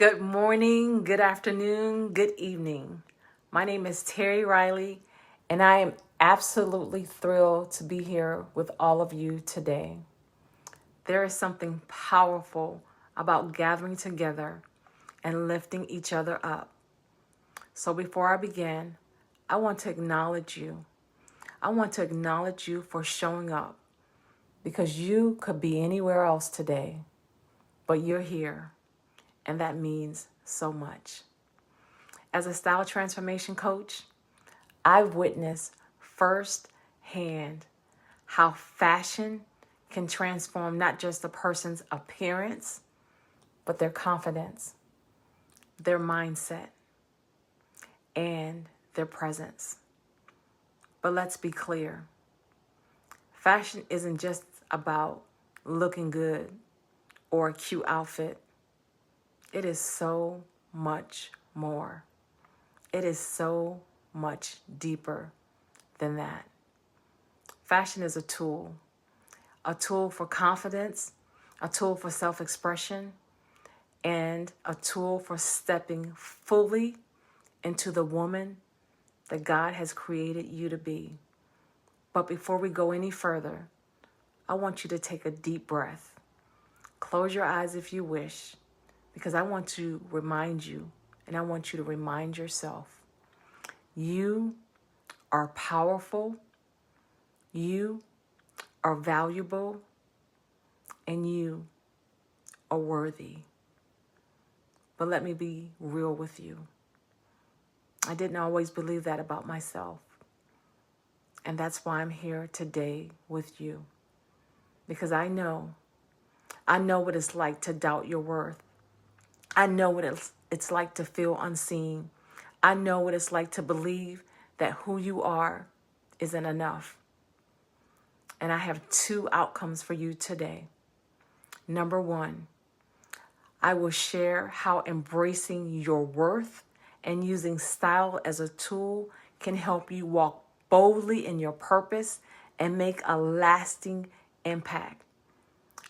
Good morning, good afternoon, good evening. My name is Terry Riley, and I am absolutely thrilled to be here with all of you today. There is something powerful about gathering together and lifting each other up. So before I begin, I want to acknowledge you. I want to acknowledge you for showing up because you could be anywhere else today, but you're here, and that means so much. As a style transformation coach, I've witnessed firsthand how fashion can transform not just a person's appearance, but their confidence, their mindset, and their presence. But let's be clear. Fashion isn't just about looking good or a cute outfit. It is so much more. It is so much deeper than that. Fashion is a tool for confidence, a tool for self-expression, and a tool for stepping fully into the woman that God has created you to be. But before we go any further, I want you to take a deep breath. Close your eyes if you wish, because I want to remind you, and I want you to remind yourself, you are powerful, you are valuable, and you are worthy. But let me be real with you. I didn't always believe that about myself. And that's why I'm here today with you. Because I know what it's like to doubt your worth. I know what it's like to feel unseen. I know what it's like to believe that who you are isn't enough. And I have two outcomes for you today. Number one, I will share how embracing your worth and using style as a tool can help you walk boldly in your purpose and make a lasting impact.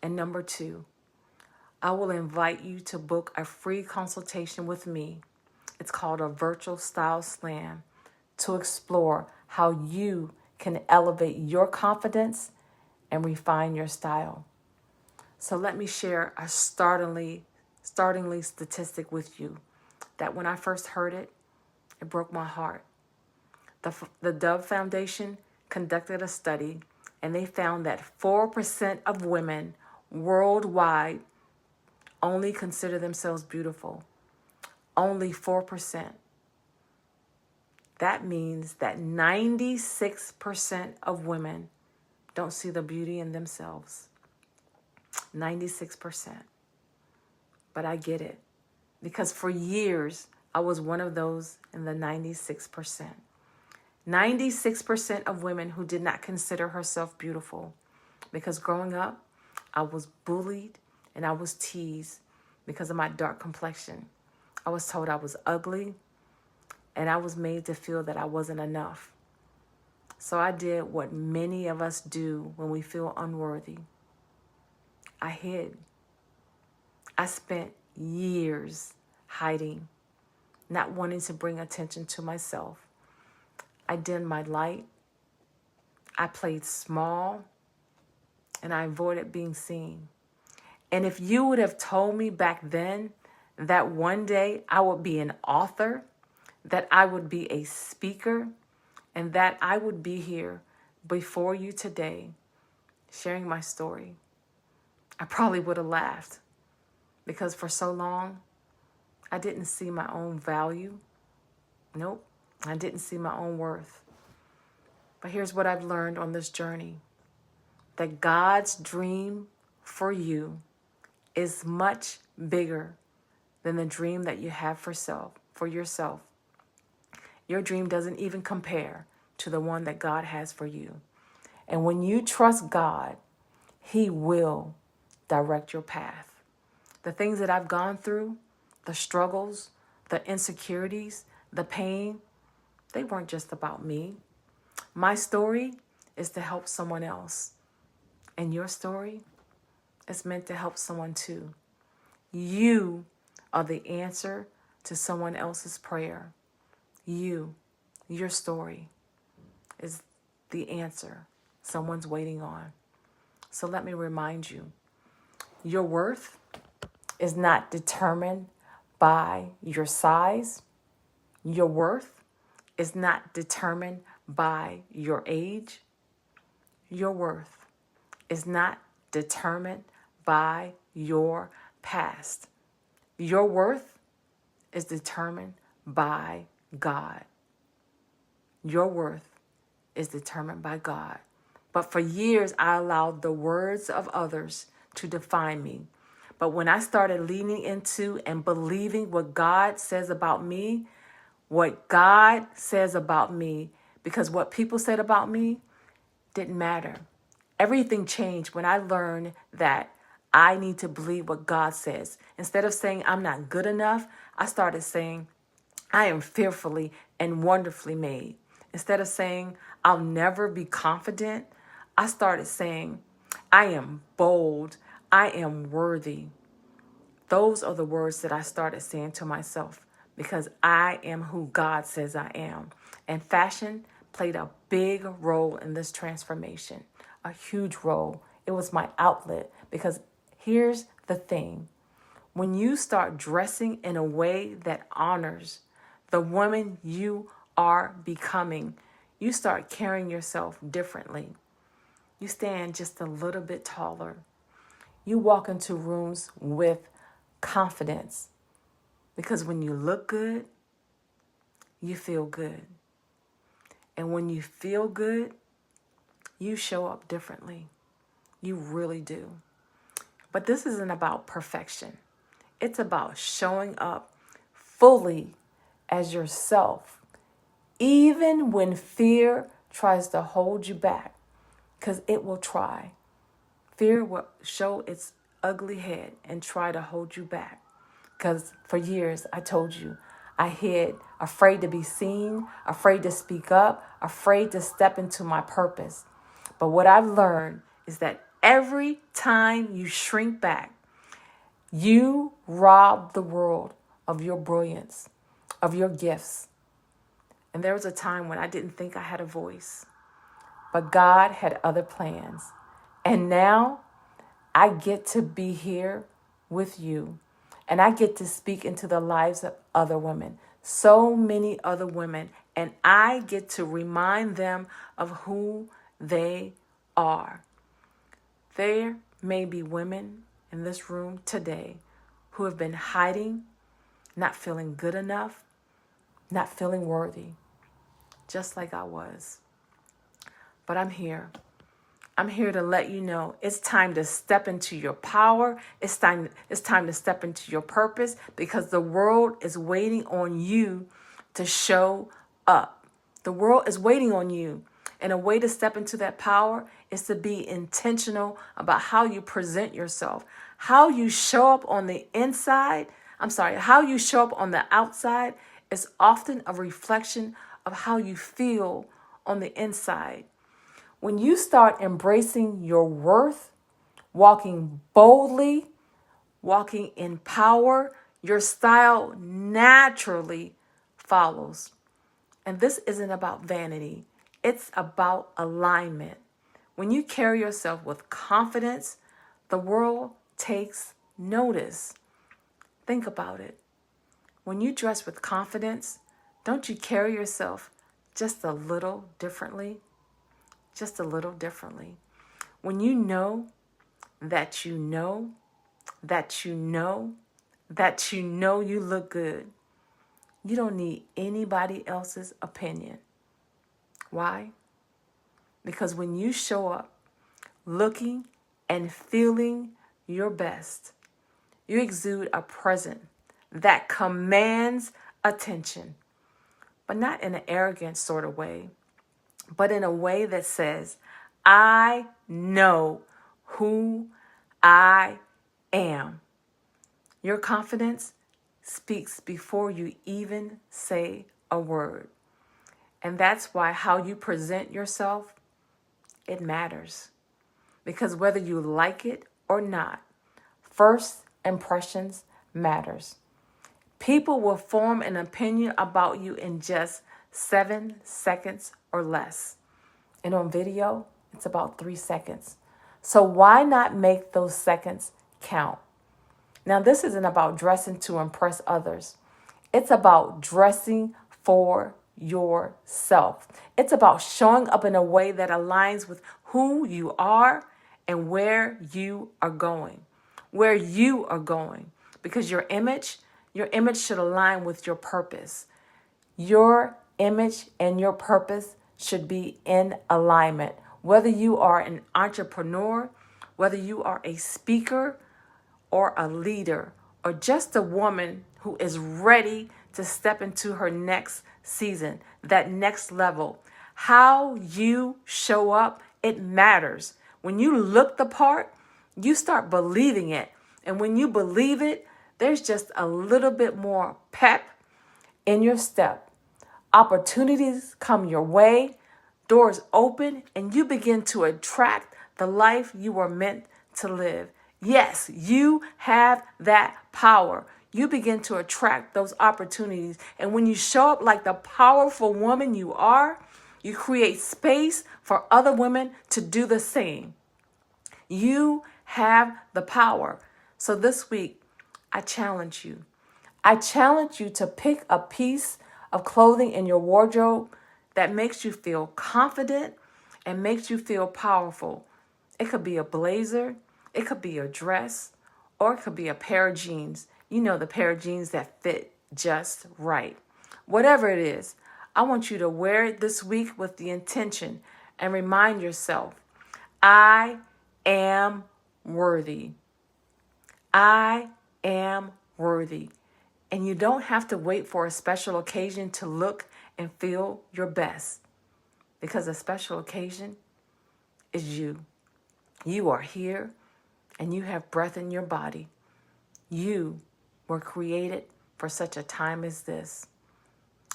And number two, I will invite you to book a free consultation with me. It's called a Virtual Style Slam to explore how you can elevate your confidence and refine your style. So let me share a startlingly statistic with you that when I first heard it, it broke my heart. The Dove Foundation conducted a study, and they found that 4% of women worldwide only consider themselves beautiful. Only 4%. That means that 96% of women don't see the beauty in themselves. 96%. But I get it. Because for years, I was one of those in the 96%. 96% of women who did not consider herself beautiful. Because growing up, I was bullied and I was teased because of my dark complexion. I was told I was ugly, and I was made to feel that I wasn't enough. So I did what many of us do when we feel unworthy. I hid. I spent years hiding, not wanting to bring attention to myself. I dimmed my light. I played small, and I avoided being seen. And if you would have told me back then that one day I would be an author, that I would be a speaker, and that I would be here before you today sharing my story, I probably would have laughed, because for so long, I didn't see my own value. Nope, I didn't see my own worth. But here's what I've learned on this journey, that God's dream for you is much bigger than the dream that you have for yourself. Your dream doesn't even compare to the one that God has for you. And when you trust God, He will direct your path. The things that I've gone through, the struggles, the insecurities, the pain, they weren't just about me. My story is to help someone else. And your story is meant to help someone too. You are the answer to someone else's prayer. Your story is the answer someone's waiting on. So let me remind you, your worth is not determined by your size. Your worth is not determined by your age. Your worth is not determined by your past. Your worth is determined by God. Your worth is determined by God. But for years, I allowed the words of others to define me. But when I started leaning into and believing what God says about me, because what people said about me didn't matter. Everything changed when I learned that I need to believe what God says. Instead of saying I'm not good enough, I started saying I am fearfully and wonderfully made. Instead of saying I'll never be confident, I started saying I am bold, I am worthy. Those are the words that I started saying to myself because I am who God says I am. And fashion played a big role in this transformation, a huge role. It was my outlet because here's the thing. When you start dressing in a way that honors the woman you are becoming, you start carrying yourself differently. You stand just a little bit taller. You walk into rooms with confidence because when you look good, you feel good. And when you feel good, you show up differently. You really do. But this isn't about perfection. It's about showing up fully as yourself, even when fear tries to hold you back, because it will try. Fear will show its ugly head and try to hold you back. Because for years, I told you, I hid, afraid to be seen, afraid to speak up, afraid to step into my purpose. But what I've learned is that every time you shrink back, you rob the world of your brilliance, of your gifts. And there was a time when I didn't think I had a voice, but God had other plans. And now I get to be here with you, and I get to speak into the lives of other women, so many other women, and I get to remind them of who they are. There may be women in this room today who have been hiding, not feeling good enough, not feeling worthy, just like I was. But I'm here. I'm here to let you know it's time to step into your power. It's time to step into your purpose because the world is waiting on you to show up. The world is waiting on you. And a way to step into that power is to be intentional about how you present yourself, how you show up on the inside. How you show up on the outside is often a reflection of how you feel on the inside. When you start embracing your worth, walking boldly, walking in power, your style naturally follows. And this isn't about vanity. It's about alignment. When you carry yourself with confidence, the world takes notice. Think about it. When you dress with confidence, don't you carry yourself just a little differently? Just a little differently. When you know that you know that you know that you know you look good, you don't need anybody else's opinion. Why? Because when you show up looking and feeling your best, you exude a presence that commands attention, but not in an arrogant sort of way, but in a way that says, I know who I am. Your confidence speaks before you even say a word. And that's why how you present yourself, it matters. Because whether you like it or not, first impressions matters. People will form an opinion about you in just 7 seconds or less. And on video, it's about 3 seconds. So why not make those seconds count? Now, this isn't about dressing to impress others. It's about dressing for yourself. It's about showing up in a way that aligns with who you are and where you are going. Where you are going. Because your image should align with your purpose. Your image and your purpose should be in alignment. Whether you are an entrepreneur, whether you are a speaker or a leader, or just a woman who is ready to step into her next season, that next level. How you show up, it matters. When you look the part, you start believing it. And when you believe it, there's just a little bit more pep in your step. Opportunities come your way, doors open, and you begin to attract the life you were meant to live. Yes, you have that power. You begin to attract those opportunities. And when you show up like the powerful woman you are, you create space for other women to do the same. You have the power. So this week, I challenge you. I challenge you to pick a piece of clothing in your wardrobe that makes you feel confident and makes you feel powerful. It could be a blazer, it could be a dress, or it could be a pair of jeans. You know, the pair of jeans that fit just right. Whatever it is, I want you to wear it this week with the intention and remind yourself, I am worthy. I am worthy. And you don't have to wait for a special occasion to look and feel your best, because a special occasion is you. You are here and you have breath in your body. You were created for such a time as this.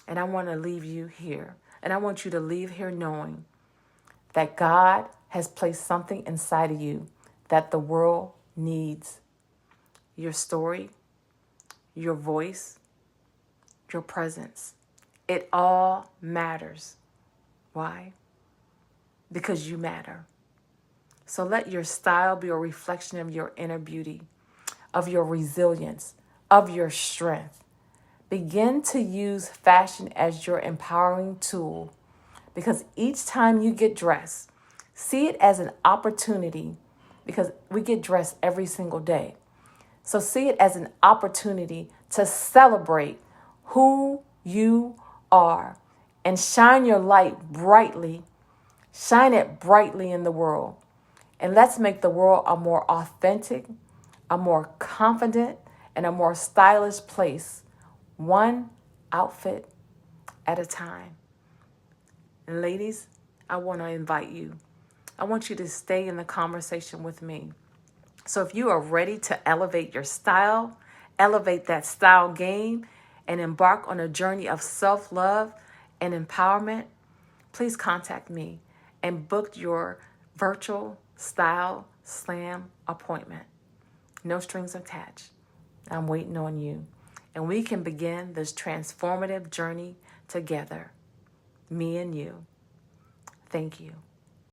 And I want to leave you here. And I want you to leave here knowing that God has placed something inside of you that the world needs. Your story, your voice, your presence. It all matters. Why? Because you matter. So let your style be a reflection of your inner beauty, of your resilience, of your strength. Begin to use fashion as your empowering tool, because each time you get dressed, see it as an opportunity, because we get dressed every single day. So see it as an opportunity to celebrate who you are and shine your light brightly. Shine it brightly in the world. And let's make the world a more authentic, a more confident, and a more stylish place, one outfit at a time. And ladies, I want to invite you. I want you to stay in the conversation with me. So if you are ready to elevate your style, elevate that style game, and embark on a journey of self-love and empowerment, please contact me and book your virtual style slam appointment. No strings attached. I'm waiting on you. And we can begin this transformative journey together. Me and you. Thank you.